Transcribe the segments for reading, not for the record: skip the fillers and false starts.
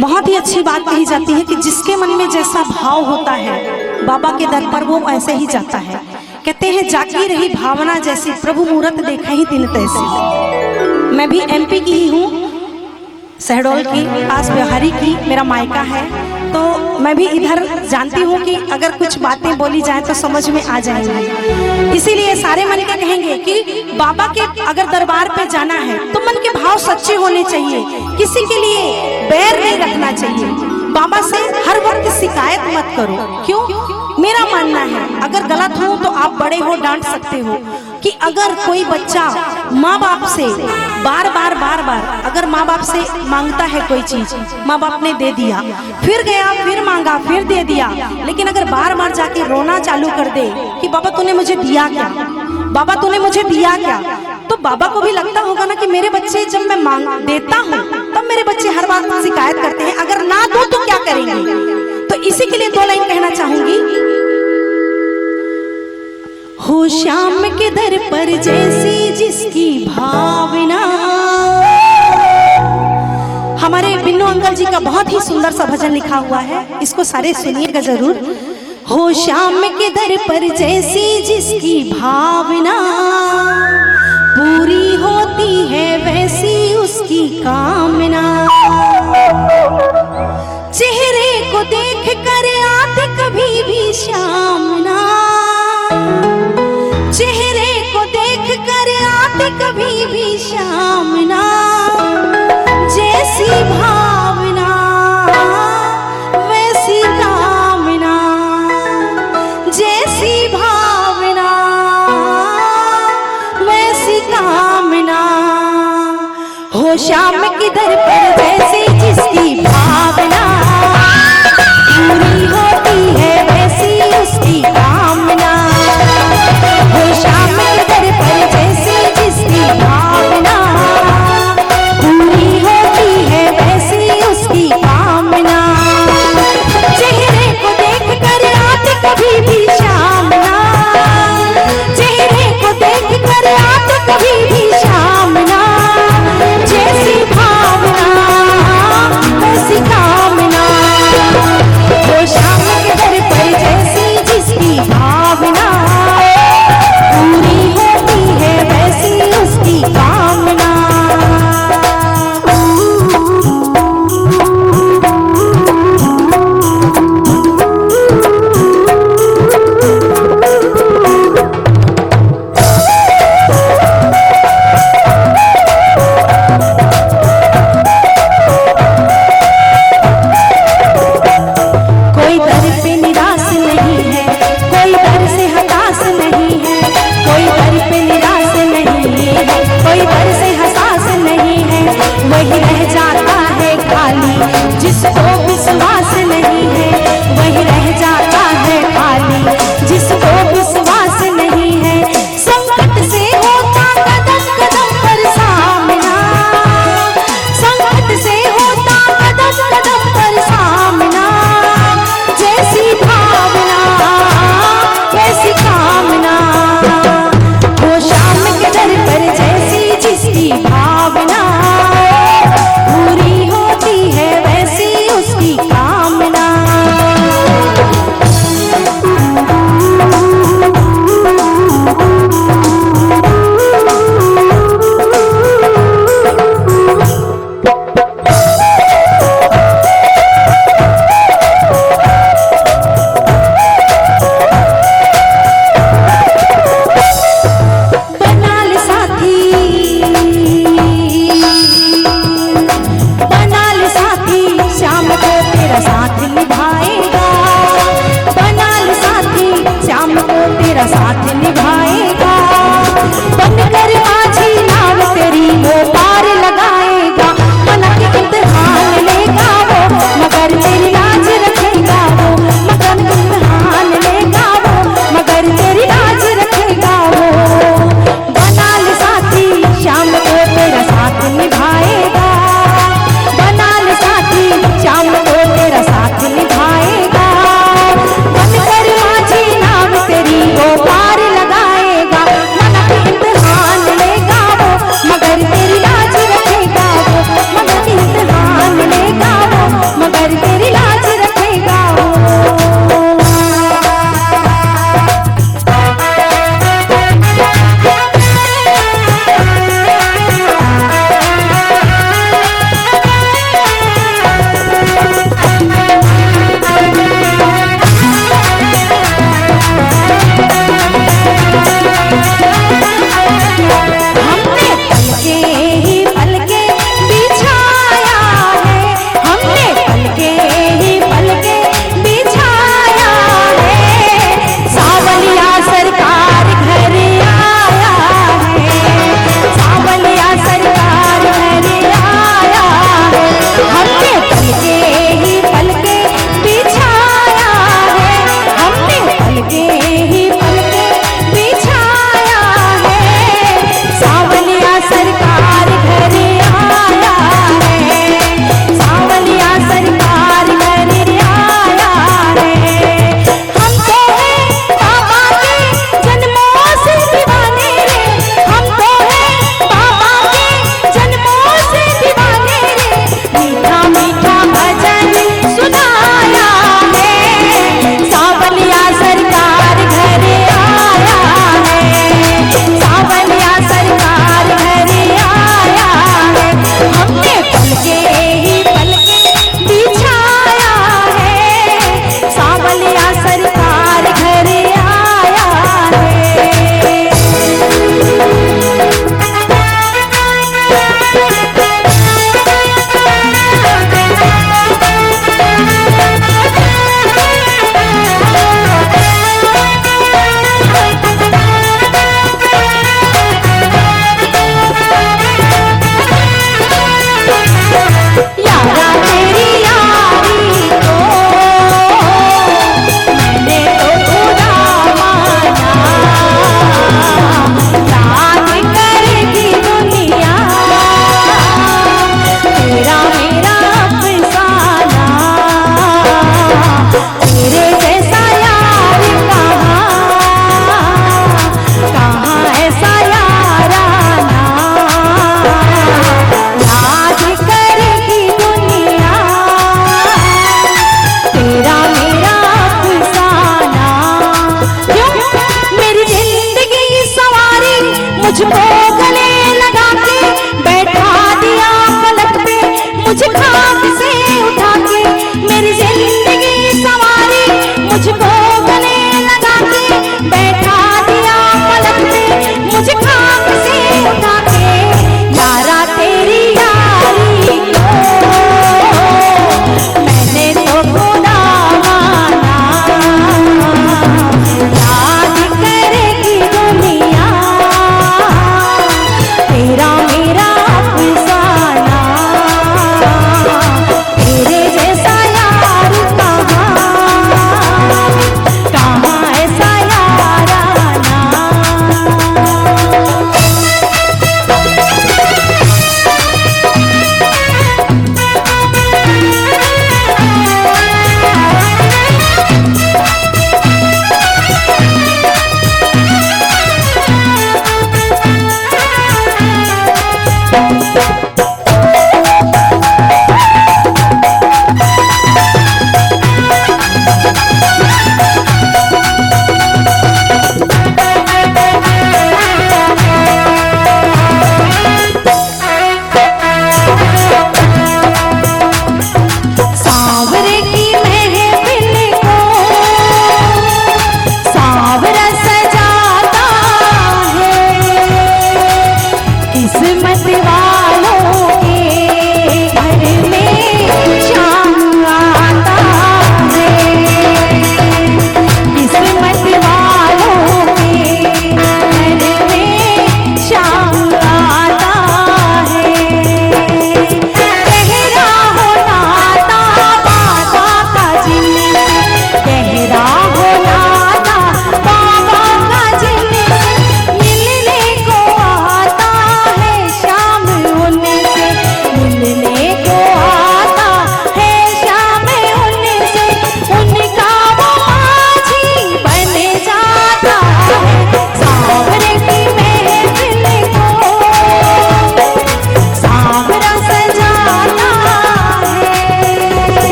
बहुत ही अच्छी बात कही जाती है कि जिसके मन में जैसा भाव होता है बाबा के दर पर वो ऐसे ही जाता है। कहते हैं जागी रही भावना जैसी, प्रभु मूरत देखा ही दिन तैसी। मैं भी एमपी की ही हूँ, शहडोल की पास बिहारी की मेरा मायका है, तो मैं भी इधर जानती हूँ कि अगर कुछ बातें बोली जाए तो समझ में आ जाएंगी। इसीलिए सारे मन के कहेंगे कि बाबा के अगर दरबार पे जाना है तो मन के भाव सच्चे होने चाहिए, किसी के लिए बैर नहीं रखना चाहिए। बाबा से हर वक्त शिकायत मत करो। क्यों? मेरा मानना है अगर गलत हो तो आप बड़े हो डांट सकते हो, कि अगर कोई बच्चा माँ बाप से बार बार अगर माँ बाप से मांगता है कोई चीज, माँ बाप ने दे दिया, फिर गया फिर मांगा फिर दे दिया, लेकिन अगर बार बार जाके रोना चालू कर दे कि बाबा तूने मुझे दिया क्या, बाबा तूने मुझे दिया क्या, तो बाबा को भी लगता होगा ना कि मेरे बच्चे जब मैं मांग देता हूँ तब मेरे बच्चे हर बात शिकायत करते हैं, अगर ना दो तो क्या करेंगे। तो इसी के लिए 2 लाइन कहना चाहूंगी। हो श्याम के दर पर जैसी जिसकी भावना। हमारे बिन्नू अंकल जी का बहुत ही सुंदर सा भजन लिखा हुआ है, इसको सारे सुनिएगा जरूर। हो श्याम के दर पर जैसी जिसकी भावना, पूरी होती है वैसी उसकी कामना। चेहरे को देख कर आते कभी भी श्यामना, चेहरे को देख कर आते कभी भी श्यामना। जैसी भावना वैसी कामना, जैसी भावना वैसी कामना। हो श्याम की दर पर जैसी जिसकी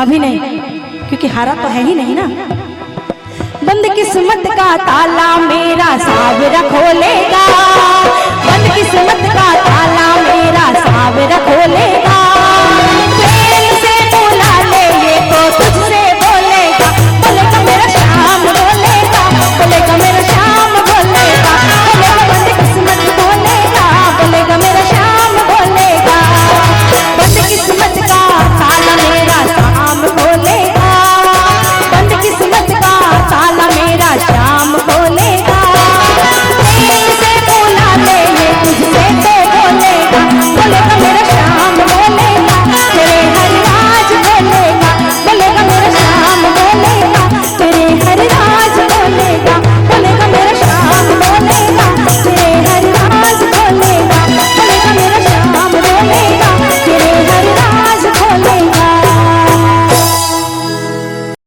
कभी नहीं, क्योंकि हारा तो है ही नहीं ना। बंद किस्मत का ताला मेरा सावरा खोलेगा, बंद किस्मत का ताला